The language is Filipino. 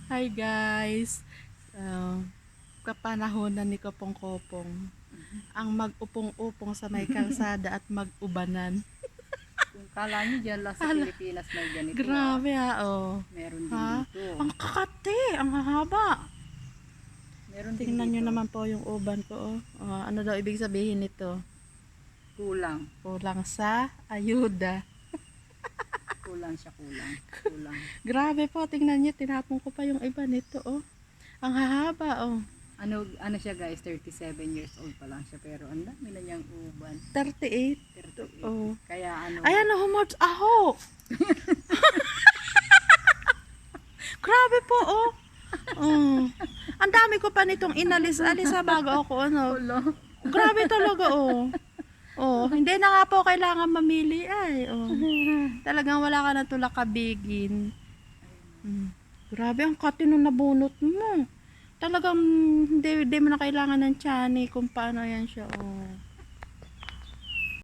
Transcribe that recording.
Hi guys. Kapanahonan ni Kopong-Kopong ang mag-upong-upong sa may kalsada at mag-ubanan. Kung kala nyo dyan lang sa Pilipinas may ganito. Grabe Meron din Ha? dito. Ang kakati, ang hahaba. Meron din Tingnan dito. nyo naman po yung uban ko. Ano daw ibig sabihin nito? Kulang. Kulang sa ayuda. Kulang siya, kulang. Grabe po, tingnan nyo, tinapon ko pa yung iba nito. Ang hahaba. Ano siya guys, 37 years old pa lang siya, pero ang dami na niyang uban. 38. 38. Kaya Ayan na, humorts. Aho! Grabe po, Ang dami ko pa nitong inalis-alis bago ako, Hello. Grabe talaga, hindi na nga po kailangan mamili, Talagang wala ka na tulak kabigin. Grabe, ang kati nung nabunot mo. Talagang hindi mo na kailangan ng tiyan kung paano yan siya,